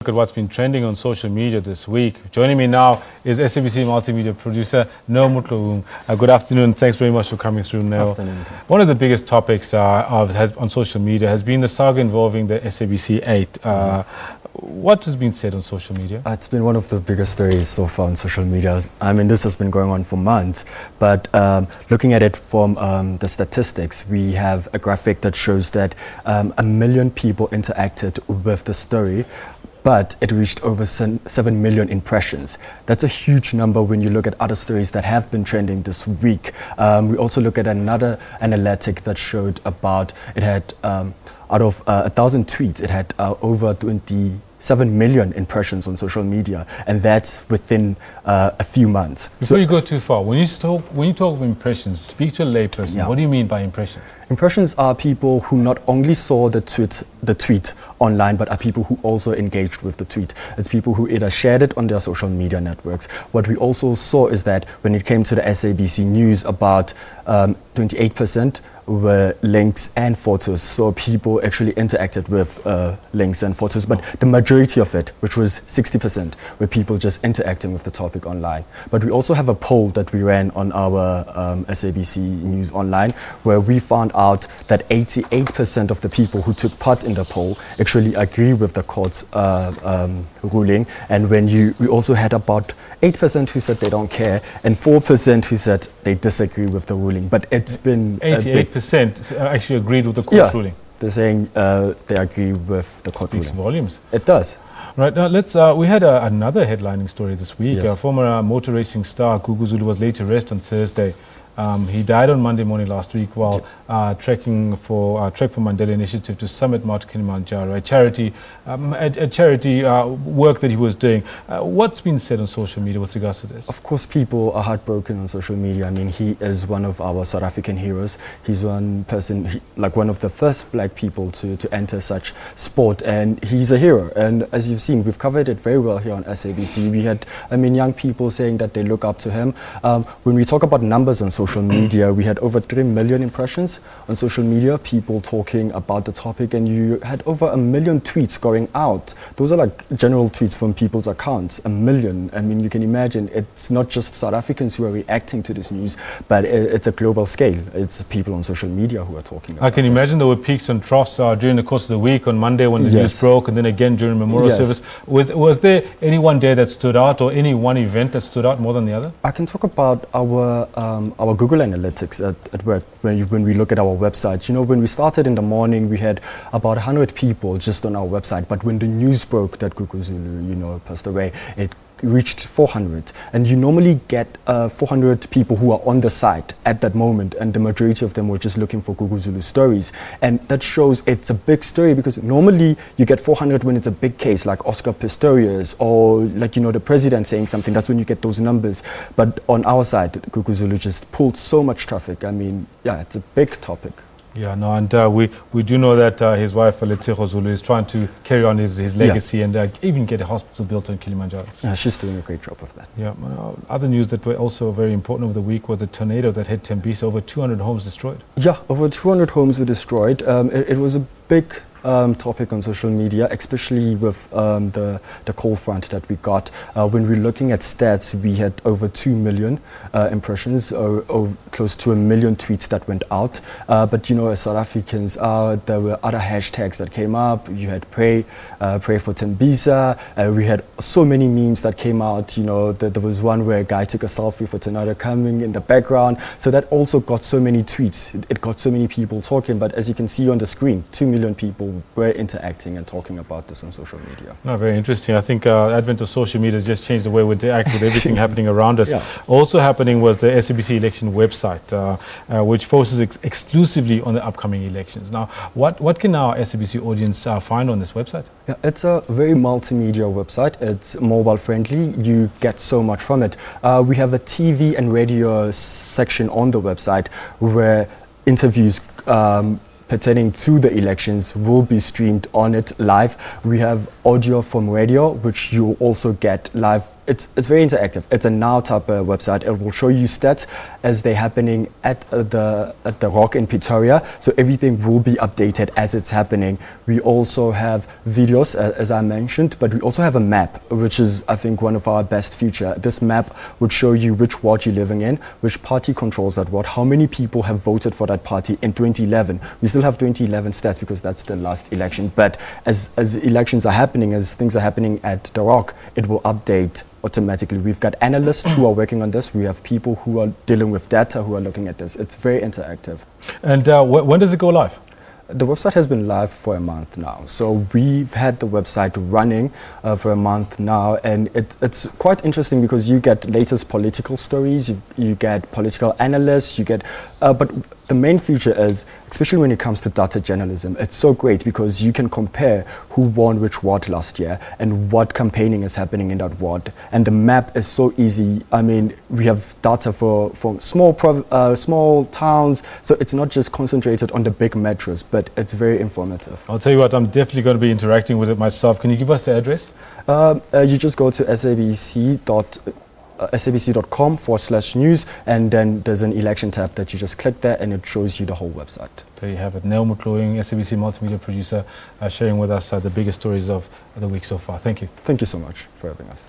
Look at what's been trending on social media this week. Joining me now is SABC multimedia producer Neo Motloung. Good afternoon. Thanks very much for coming through, Neo. Afternoon. One of the biggest topics on social media has been the saga involving the SABC 8. What has been said on social media? It's been one of the biggest stories so far on social media. I mean, this has been going on for months, but looking at it from the statistics, we have a graphic that shows that 1 million people interacted with the story, but it reached over 7 million impressions. That's a huge number when you look at other stories that have been trending this week. We also look at another analytic that showed it had, out of 1,000 tweets, it had over 27 million impressions on social media, and that's within a few months. Before you go too far, when you talk of impressions, speak to a layperson. Yeah. What do you mean by impressions? Impressions are people who not only saw the tweet online, but are people who also engaged with the tweet. It's people who either shared it on their social media networks. What we also saw is that when it came to the SABC news, about 28% were links and photos. So people actually interacted with links and photos, but the majority of it, which was 60%, were people just interacting with the topic online. But we also have a poll that we ran on our SABC News Online, where we found out that 88% of the people who took part in the poll actually agree with the court's ruling. And we also had about 8% who said they don't care, and 4% who said they disagree with the ruling. But it's been 88% actually agreed with the court ruling. They're saying they agree with the court ruling. Speaks volumes. It does. Right, now let's. We had another headlining story this week. Yes. Former motor racing star Gugu Zulu was laid to rest on Thursday. He died on Monday morning last week while trekking for Trek for Mandela initiative to summit Mount Kilimanjaro, a charity work that he was doing. What's been said on social media with regards to this? Of course, people are heartbroken on social media. I mean, he is one of our South African heroes. He's one person, like one of the first black people to enter such sport, and he's a hero. And as you've seen, we've covered it very well here on SABC. We had, young people saying that they look up to him. When we talk about numbers on social media, we had over 3 million impressions on social media, people talking about the topic, and you had over 1 million tweets going out. Those are like general tweets from people's accounts. 1 million. I mean, you can imagine it's not just South Africans who are reacting to this news, but it's a global scale. It's people on social media who are talking about it. I can imagine there were peaks and troughs during the course of the week. On Monday when the news broke, and then again during Memorial Service. Was there any one day that stood out, or any one event that stood out more than the other? I can talk about our Google Analytics at work. When we look at our website, when we started in the morning, we had about 100 people just on our website. But when the news broke that Gugu Zulu, passed away, it reached 400. And you normally get 400 people who are on the site at that moment, and the majority of them were just looking for Gugu Zulu stories. And that shows it's a big story, because normally you get 400 when it's a big case, like Oscar Pistorius, or like, the president saying something. That's when you get those numbers. But on our side, Gugu Zulu just pulled so much traffic. I mean, it's a big topic. Yeah, no, and we do know that his wife, Letego Zulu, is trying to carry on his legacy and even get a hospital built on Kilimanjaro. Yeah, she's doing a great job of that. Yeah, other news that were also very important over the week was the tornado that hit Tembisa, over 200 homes destroyed. Yeah, over 200 homes were destroyed. It was a big topic on social media, especially with the cold front that we got. When we're looking at stats, we had over 2 million impressions, or close to 1 million tweets that went out. But as South Africans, there were other hashtags that came up. You had pray for Tembisa. We had so many memes that came out. There was one where a guy took a selfie for Tornado coming in the background. So that also got so many tweets. It got so many people talking. But as you can see on the screen, 2 million people were interacting and talking about this on social media. No, very interesting. I think advent of social media has just changed the way we interact with everything happening around us. Yeah. Also happening was the SABC election website, which focuses exclusively on the upcoming elections. Now, what can our SABC audience find on this website? Yeah, it's a very multimedia website. It's mobile friendly. You get so much from it. We have a TV and radio section on the website where interviews pertaining to the elections will be streamed on it live. We have audio from radio, which you also get live. It's very interactive. It's a Now type website. It will show you stats as they're happening at the Rock in Pretoria. So everything will be updated as it's happening. We also have videos, as I mentioned, but we also have a map, which is, I think, one of our best feature. This map would show you which ward you're living in, which party controls that ward, how many people have voted for that party in 2011. We still have 2011 stats because that's the last election. But as elections are happening, as things are happening at the Rock, it will update automatically. We've got analysts who are working on this. We have people who are dealing with data who are looking at this. It's very interactive. And when does it go live? The website has been live for a month now. So we've had the website running for a month now, and it's quite interesting because you get latest political stories, you get political analysts, you get, but the main feature is, especially when it comes to data journalism, it's so great because you can compare who won which ward last year and what campaigning is happening in that ward. And the map is so easy. I mean, we have data for small towns, so it's not just concentrated on the big metros, but it's very informative. I'll tell you what, I'm definitely going to be interacting with it myself. Can you give us the address? You just go to sabc.com/news, and then there's an election tab that you just click there and it shows you the whole website. There you have it. Neo Motloung, SABC multimedia producer, sharing with us the biggest stories of the week so far. Thank you. Thank you so much for having us.